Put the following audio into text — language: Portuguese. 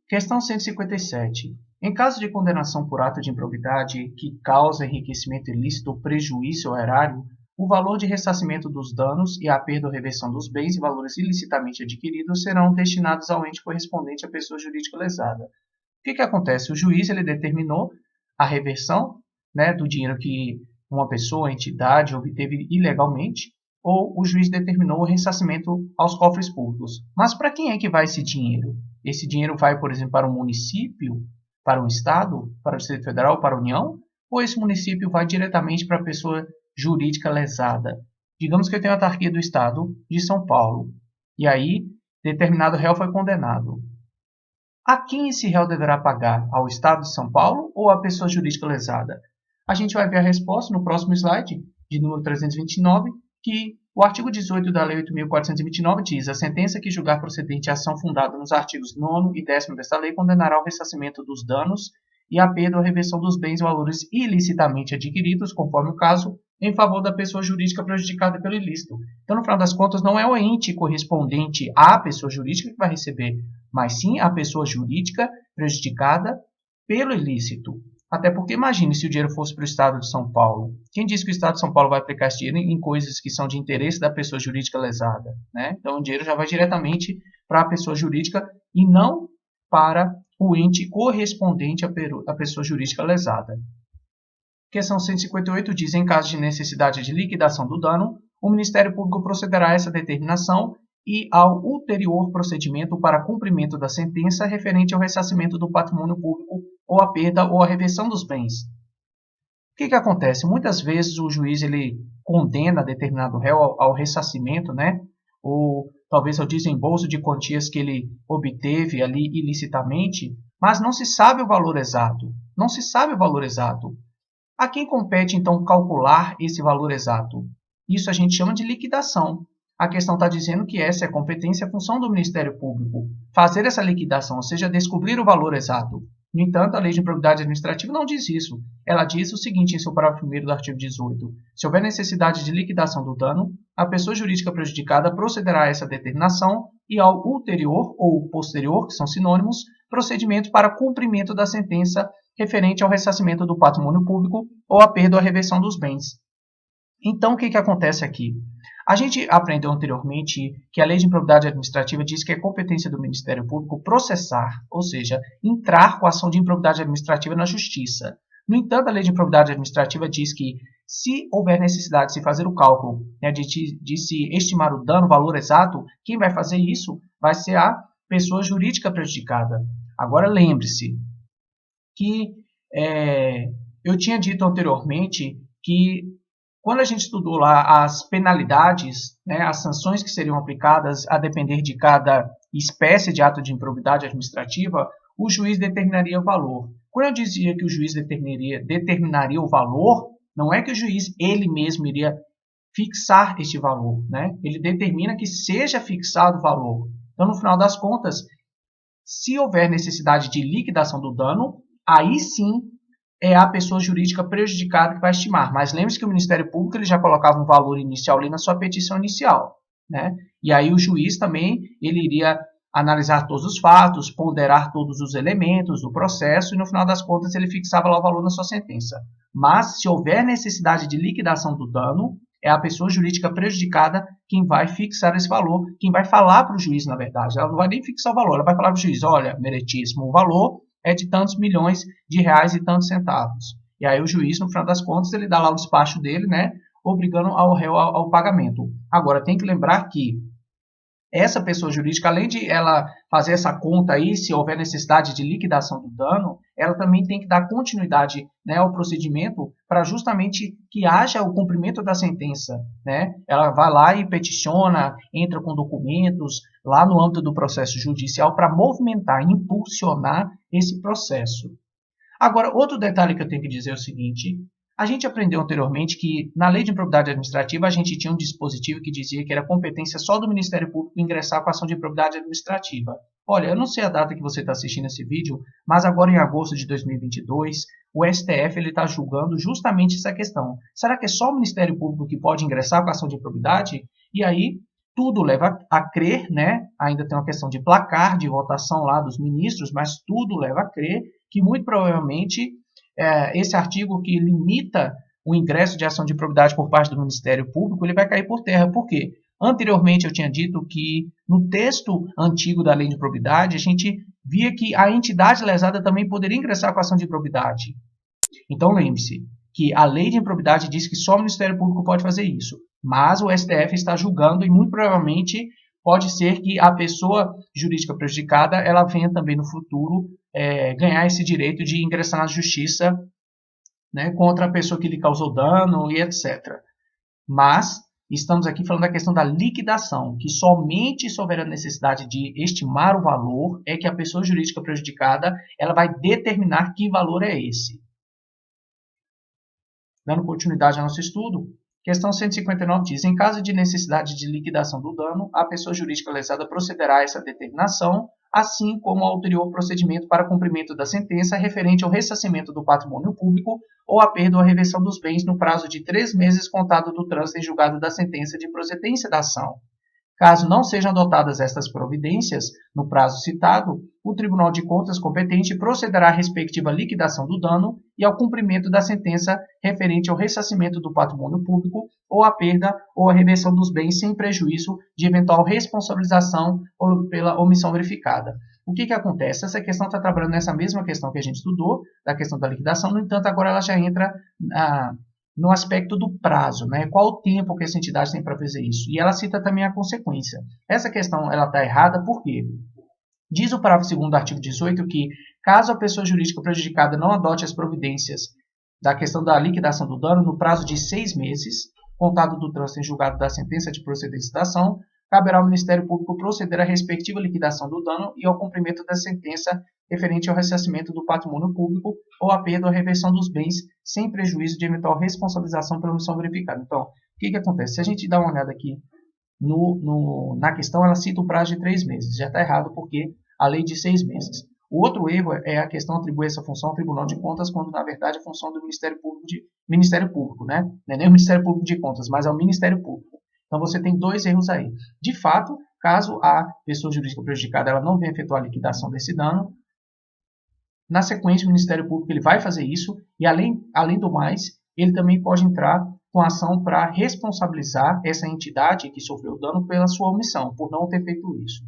Questão 157. Em caso de condenação por ato de improbidade que causa enriquecimento ilícito ou prejuízo ao erário, o valor de ressarcimento dos danos e a perda ou reversão dos bens e valores ilicitamente adquiridos serão destinados ao ente correspondente à pessoa jurídica lesada. O que acontece? O juiz ele determinou a reversão, do dinheiro que uma pessoa, entidade, obteve ilegalmente, ou o juiz determinou o ressarcimento aos cofres públicos. Mas para quem é que vai esse dinheiro? Esse dinheiro vai, por exemplo, para o município, para o Estado, para o Distrito Federal, para a União? Ou esse município vai diretamente para a pessoa jurídica lesada? Digamos que eu tenho a autarquia do Estado de São Paulo, e aí determinado réu foi condenado. A quem esse réu deverá pagar? Ao Estado de São Paulo ou à pessoa jurídica lesada? A gente vai ver a resposta no próximo slide, de número 329, que o artigo 18 da Lei 8.429 diz: a sentença que julgar procedente a ação fundada nos artigos 9º e 10º desta lei condenará ao ressarcimento dos danos e a perda ou reversão dos bens e valores ilicitamente adquiridos, conforme o caso, em favor da pessoa jurídica prejudicada pelo ilícito. Então, no final das contas, não é o ente correspondente à pessoa jurídica que vai receber, mas sim a pessoa jurídica prejudicada pelo ilícito. Até porque, imagine se o dinheiro fosse para o Estado de São Paulo. Quem diz que o Estado de São Paulo vai aplicar esse dinheiro em coisas que são de interesse da pessoa jurídica lesada? Então, o dinheiro já vai diretamente para a pessoa jurídica e não para o ente correspondente à pessoa jurídica lesada. Questão 158 diz: em caso de necessidade de liquidação do dano, o Ministério Público procederá a essa determinação e ao ulterior procedimento para cumprimento da sentença referente ao ressarcimento do patrimônio público ou a perda ou a reversão dos bens. O que acontece? Muitas vezes o juiz ele condena determinado réu ao ressarcimento, ou talvez ao desembolso de quantias que ele obteve ali ilicitamente, mas não se sabe o valor exato. Não se sabe o valor exato. A quem compete, então, calcular esse valor exato? Isso a gente chama de liquidação. A questão está dizendo que essa é a competência, a função do Ministério Público, fazer essa liquidação, ou seja, descobrir o valor exato. No entanto, a Lei de Improbidade Administrativa não diz isso. Ela diz o seguinte em seu parágrafo 1º do artigo 18. Se houver necessidade de liquidação do dano, a pessoa jurídica prejudicada procederá a essa determinação e ao ulterior ou posterior, que são sinônimos, procedimento para cumprimento da sentença referente ao ressarcimento do patrimônio público ou a perda ou a reversão dos bens. Então, o que acontece aqui? A gente aprendeu anteriormente que a Lei de Improbidade Administrativa diz que é competência do Ministério Público processar, ou seja, entrar com a ação de improbidade administrativa na Justiça. No entanto, a Lei de Improbidade Administrativa diz que, se houver necessidade de se fazer o cálculo, de se estimar o dano, o valor exato, quem vai fazer isso vai ser a pessoa jurídica prejudicada. Agora, lembre-se que eu tinha dito anteriormente que quando a gente estudou lá as penalidades, as sanções que seriam aplicadas a depender de cada espécie de ato de improbidade administrativa, o juiz determinaria o valor. Quando eu dizia que o juiz determinaria o valor, não é que o juiz ele mesmo iria fixar este valor. Ele determina que seja fixado o valor. Então, no final das contas, se houver necessidade de liquidação do dano, aí sim é a pessoa jurídica prejudicada que vai estimar. Mas lembre-se que o Ministério Público ele já colocava um valor inicial ali na sua petição inicial. E aí o juiz também ele iria analisar todos os fatos, ponderar todos os elementos do processo e no final das contas ele fixava lá o valor na sua sentença. Mas se houver necessidade de liquidação do dano, é a pessoa jurídica prejudicada quem vai fixar esse valor, quem vai falar para o juiz, na verdade. Ela não vai nem fixar o valor, ela vai falar para o juiz: olha, meritíssimo, o valor é de tantos milhões de reais e tantos centavos. E aí o juiz, no final das contas, ele dá lá o despacho dele, obrigando ao réu ao pagamento. Agora, tem que lembrar que essa pessoa jurídica, além de ela fazer essa conta aí, se houver necessidade de liquidação do dano, ela também tem que dar continuidade ao procedimento para justamente que haja o cumprimento da sentença. Ela vai lá e peticiona, entra com documentos lá no âmbito do processo judicial para movimentar, impulsionar esse processo. Agora, outro detalhe que eu tenho que dizer é o seguinte: a gente aprendeu anteriormente que na Lei de Improbidade Administrativa a gente tinha um dispositivo que dizia que era competência só do Ministério Público ingressar com a ação de improbidade administrativa. Olha, eu não sei a data que você está assistindo esse vídeo, mas agora em agosto de 2022, o STF está julgando justamente essa questão. Será que é só o Ministério Público que pode ingressar com a ação de improbidade? E aí tudo leva a crer, né? Ainda tem uma questão de placar, de votação lá dos ministros, mas tudo leva a crer que muito provavelmente esse artigo que limita o ingresso de ação de improbidade por parte do Ministério Público, ele vai cair por terra. Por quê? Anteriormente eu tinha dito que no texto antigo da lei de improbidade, a gente via que a entidade lesada também poderia ingressar com ação de improbidade. Então lembre-se que a lei de improbidade diz que só o Ministério Público pode fazer isso, mas o STF está julgando e muito provavelmente pode ser que a pessoa jurídica prejudicada ela venha também no futuro ganhar esse direito de ingressar na justiça, né, contra a pessoa que lhe causou dano e etc. Mas estamos aqui falando da questão da liquidação, que somente se houver a necessidade de estimar o valor é que a pessoa jurídica prejudicada ela vai determinar que valor é esse. Dando continuidade ao nosso estudo, questão 159 diz: em caso de necessidade de liquidação do dano, a pessoa jurídica lesada procederá a essa determinação, assim como ao ulterior procedimento para cumprimento da sentença referente ao ressarcimento do patrimônio público ou a perda ou a reversão dos bens no prazo de 3 meses contado do trânsito em julgado da sentença de procedência da ação. Caso não sejam adotadas estas providências no prazo citado, o Tribunal de Contas competente procederá à respectiva liquidação do dano e ao cumprimento da sentença referente ao ressarcimento do patrimônio público ou à perda ou à reversão dos bens sem prejuízo de eventual responsabilização pela omissão verificada. O que acontece? Essa questão está trabalhando nessa mesma questão que a gente estudou, da questão da liquidação, no entanto, agora ela já entra no aspecto do prazo, né? Qual o tempo que essa entidade tem para fazer isso? E ela cita também a consequência. Essa questão ela está errada por quê? Diz o parágrafo 2º do artigo 18 que, caso a pessoa jurídica prejudicada não adote as providências da questão da liquidação do dano no prazo de 6 meses, contado do trânsito em julgado da sentença de procedência da ação, caberá ao Ministério Público proceder à respectiva liquidação do dano e ao cumprimento da sentença referente ao ressarcimento do patrimônio público ou à perda ou à reversão dos bens sem prejuízo de eventual responsabilização pela omissão verificada. Então, o que acontece? Se a gente dá uma olhada aqui na questão, ela cita o prazo de 3 meses. Já está errado porque a lei de 6 meses. O outro erro é a questão de atribuir essa função ao Tribunal de Contas, quando na verdade é função do Ministério Público, né? Não é nem o Ministério Público de Contas, mas é o Ministério Público. Então você tem 2 erros aí. De fato, caso a pessoa jurídica prejudicada ela não venha efetuar a liquidação desse dano, na sequência o Ministério Público ele vai fazer isso e além do mais, ele também pode entrar com ação para responsabilizar essa entidade que sofreu dano pela sua omissão, por não ter feito isso.